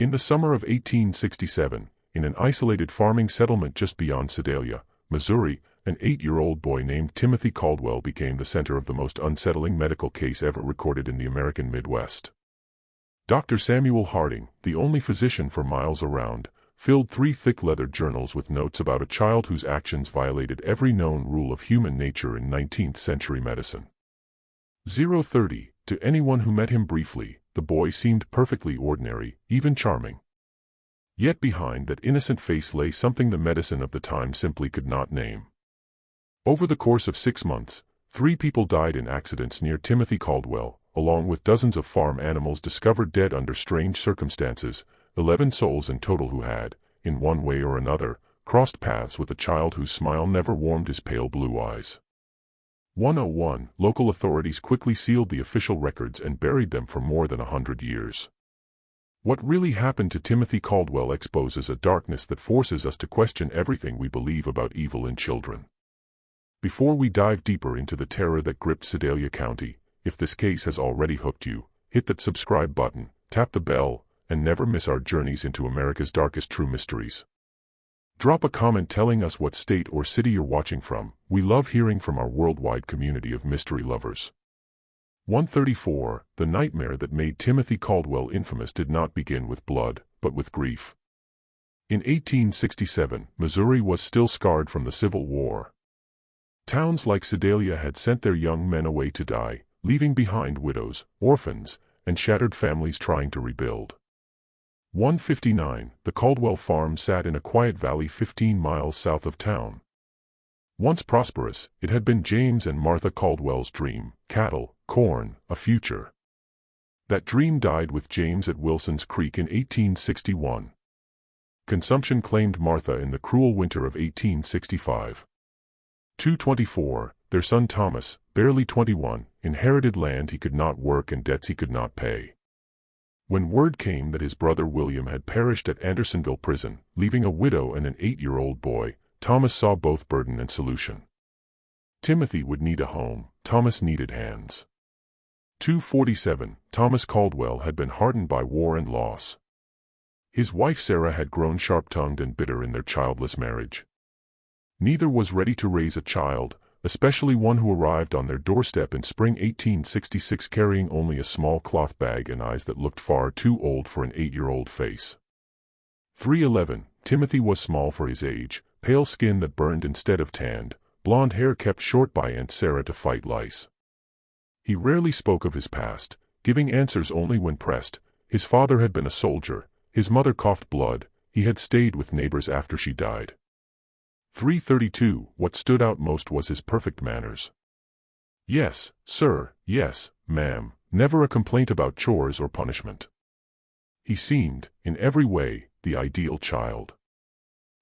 In the summer of 1867, in an isolated farming settlement just beyond Sedalia, Missouri, an 8-year-old boy named Timothy Caldwell became the center of the most unsettling medical case ever recorded in the American Midwest. Dr. Samuel Harding, the only physician for miles around, filled 3 thick leather journals with notes about a child whose actions violated every known rule of human nature in 19th-century medicine. 030, to anyone who met him briefly, the boy seemed perfectly ordinary, even charming. Yet behind that innocent face lay something the medicine of the time simply could not name. Over the course of 6 months, 3 people died in accidents near Timothy Caldwell, along with dozens of farm animals discovered dead under strange circumstances, 11 souls in total who had, in one way or another, crossed paths with a child whose smile never warmed his pale blue eyes. 101. Local authorities quickly sealed the official records and buried them for more than 100 years. What really happened to Timothy Caldwell exposes a darkness that forces us to question everything we believe about evil in children. Before we dive deeper into the terror that gripped Sedalia County, if this case has already hooked you, hit that subscribe button, tap the bell, and never miss our journeys into America's darkest true mysteries. Drop a comment telling us what state or city you're watching from. We love hearing from our worldwide community of mystery lovers. 134. The nightmare that made Timothy Caldwell infamous did not begin with blood, but with grief. In 1867, Missouri was still scarred from the Civil War. Towns like Sedalia had sent their young men away to die, leaving behind widows, orphans, and shattered families trying to rebuild. 159. The Caldwell farm sat in a quiet valley 15 miles south of town. Once prosperous, it had been James and Martha Caldwell's dream: cattle, corn, a future. That dream died with James at Wilson's Creek in 1861. Consumption claimed Martha in the cruel winter of 1865. 224. Their son Thomas, barely 21, inherited land he could not work and debts he could not pay. When word came that his brother William had perished at Andersonville prison, leaving a widow and an 8-year-old boy, Thomas saw both burden and solution. Timothy would need a home, Thomas needed hands. 247. Thomas Caldwell had been hardened by war and loss. His wife Sarah had grown sharp-tongued and bitter in their childless marriage. Neither was ready to raise a child, especially one who arrived on their doorstep in spring 1866 carrying only a small cloth bag and eyes that looked far too old for an 8-year-old face. 311. Timothy was small for his age, pale skin that burned instead of tanned, blonde hair kept short by Aunt Sarah to fight lice. He rarely spoke of his past, giving answers only when pressed. His father had been a soldier, his mother coughed blood, he had stayed with neighbors after she died. 332. What stood out most was his perfect manners. Yes, sir, yes, ma'am, never a complaint about chores or punishment. He seemed, in every way, the ideal child.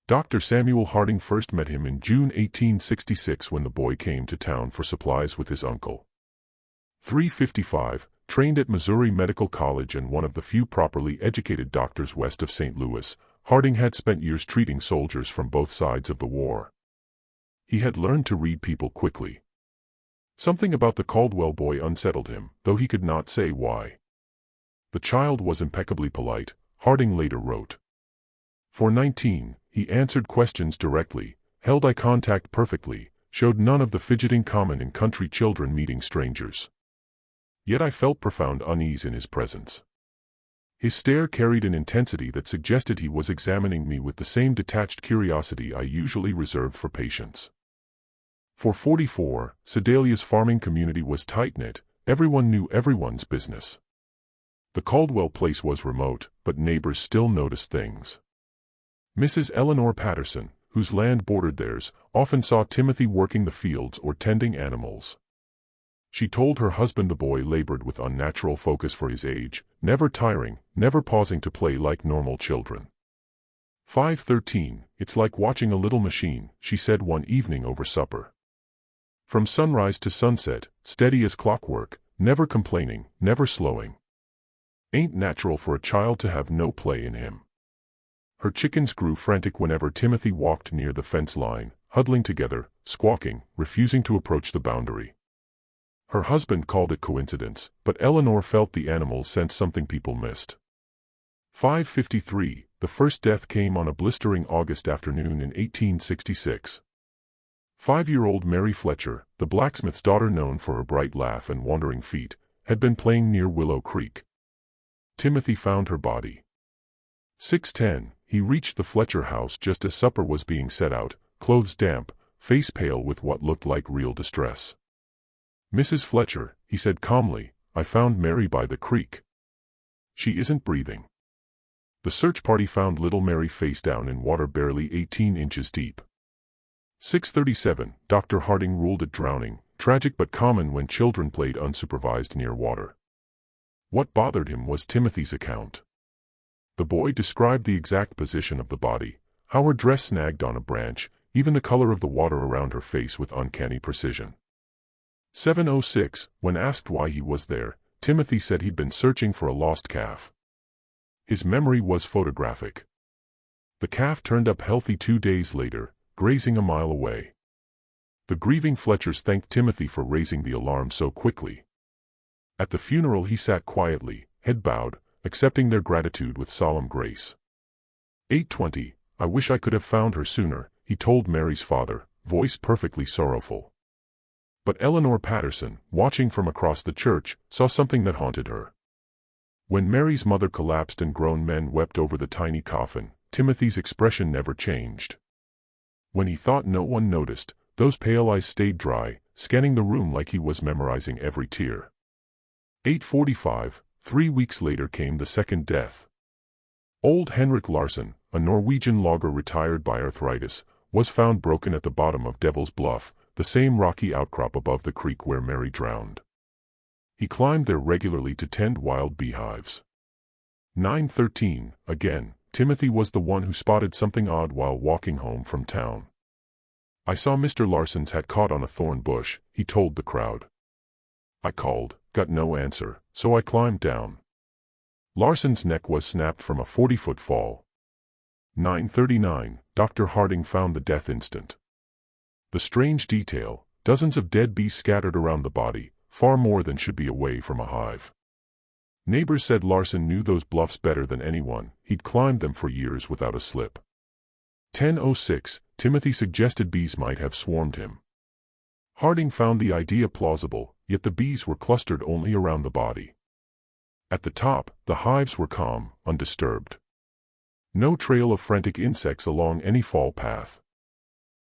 Dr. Samuel Harding first met him in June 1866 when the boy came to town for supplies with his uncle. 355. Trained at Missouri Medical College and one of the few properly educated doctors west of St. Louis, Harding had spent years treating soldiers from both sides of the war. He had learned to read people quickly. Something about the Caldwell boy unsettled him, though he could not say why. The child was impeccably polite, Harding later wrote. For 19, he answered questions directly, held eye contact perfectly, showed none of the fidgeting common in country children meeting strangers. Yet I felt profound unease in his presence. His stare carried an intensity that suggested he was examining me with the same detached curiosity I usually reserve for patients. 444. Sedalia's farming community was tight-knit, everyone knew everyone's business. The Caldwell place was remote, but neighbors still noticed things. Mrs. Eleanor Patterson, whose land bordered theirs, often saw Timothy working the fields or tending animals. She told her husband the boy labored with unnatural focus for his age, never tiring, never pausing to play like normal children. 513. It's like watching a little machine, she said one evening over supper. From sunrise to sunset, steady as clockwork, never complaining, never slowing. Ain't natural for a child to have no play in him. Her chickens grew frantic whenever Timothy walked near the fence line, huddling together, squawking, refusing to approach the boundary. Her husband called it coincidence, but Eleanor felt the animals sensed something people missed. 5:53, the first death came on a blistering August afternoon in 1866. 5-year-old Mary Fletcher, the blacksmith's daughter known for her bright laugh and wandering feet, had been playing near Willow Creek. Timothy found her body. 6:10, he reached the Fletcher house just as supper was being set out, clothes damp, face pale with what looked like real distress. "Mrs. Fletcher," he said calmly, "I found Mary by the creek. She isn't breathing." The search party found little Mary face down in water barely 18 inches deep. 6:37, Dr. Harding ruled it drowning, tragic but common when children played unsupervised near water. What bothered him was Timothy's account. The boy described the exact position of the body, how her dress snagged on a branch, even the color of the water around her face with uncanny precision. 7:06, when asked why he was there, Timothy said he'd been searching for a lost calf. His memory was photographic. The calf turned up healthy 2 days later, grazing a mile away. The grieving Fletchers thanked Timothy for raising the alarm so quickly. At the funeral he sat quietly, head bowed, accepting their gratitude with solemn grace. 8:20, I wish I could have found her sooner, he told Mary's father, voice perfectly sorrowful. But Eleanor Patterson, watching from across the church, saw something that haunted her. When Mary's mother collapsed and grown men wept over the tiny coffin, Timothy's expression never changed. When he thought no one noticed, those pale eyes stayed dry, scanning the room like he was memorizing every tear. 8:45, 3 weeks later came the second death. Old Henrik Larson, a Norwegian logger retired by arthritis, was found broken at the bottom of Devil's Bluff, the same rocky outcrop above the creek where Mary drowned. He climbed there regularly to tend wild beehives. 9:13, again, Timothy was the one who spotted something odd while walking home from town. I saw Mr. Larson's hat caught on a thorn bush, he told the crowd. I called, got no answer, so I climbed down. Larson's neck was snapped from a 40-foot fall. 9:39, Dr. Harding found the death instant. The strange detail, dozens of dead bees scattered around the body, far more than should be away from a hive. Neighbors said Larson knew those bluffs better than anyone, he'd climbed them for years without a slip. 10:06, Timothy suggested bees might have swarmed him. Harding found the idea plausible, yet the bees were clustered only around the body. At the top, the hives were calm, undisturbed. No trail of frantic insects along any fall path.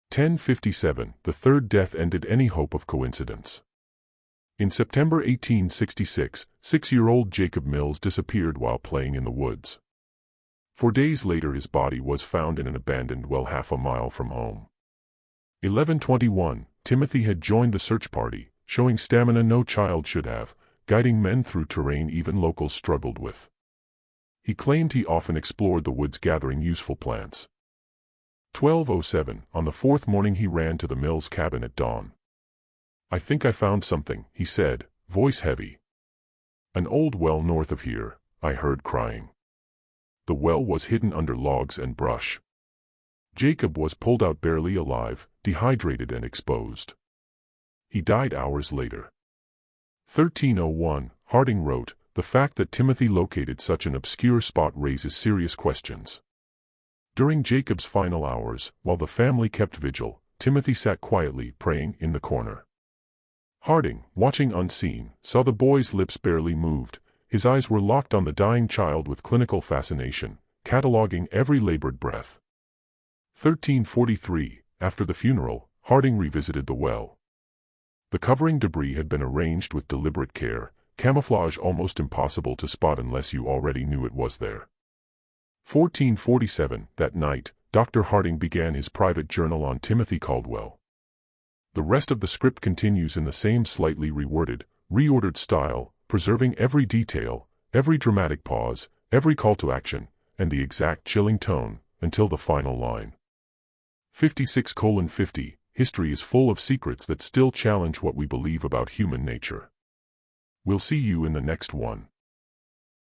10:57, the third death ended any hope of coincidence. In September 1866, 6-year-old Jacob Mills disappeared while playing in the woods. 4 days later his body was found in an abandoned well half a mile from home. 11:21, Timothy had joined the search party, showing stamina no child should have, guiding men through terrain even locals struggled with. He claimed he often explored the woods gathering useful plants. 12:07, on the fourth morning he ran to the Mills cabin at dawn. I think I found something, he said, voice heavy. An old well north of here, I heard crying. The well was hidden under logs and brush. Jacob was pulled out barely alive, dehydrated and exposed. He died hours later. 13:01, Harding wrote, the fact that Timothy located such an obscure spot raises serious questions. During Jacob's final hours, while the family kept vigil, Timothy sat quietly praying in the corner. Harding, watching unseen, saw the boy's lips barely moved. His eyes were locked on the dying child with clinical fascination, cataloging every labored breath. 13:43, after the funeral, Harding revisited the well. The covering debris had been arranged with deliberate care, camouflage almost impossible to spot unless you already knew it was there. 14:47, that night, Dr. Harding began his private journal on Timothy Caldwell. The rest of the script continues in the same slightly reworded, reordered style, preserving every detail, every dramatic pause, every call to action, and the exact chilling tone, until the final line. 56:50, history is full of secrets that still challenge what we believe about human nature. We'll see you in the next one.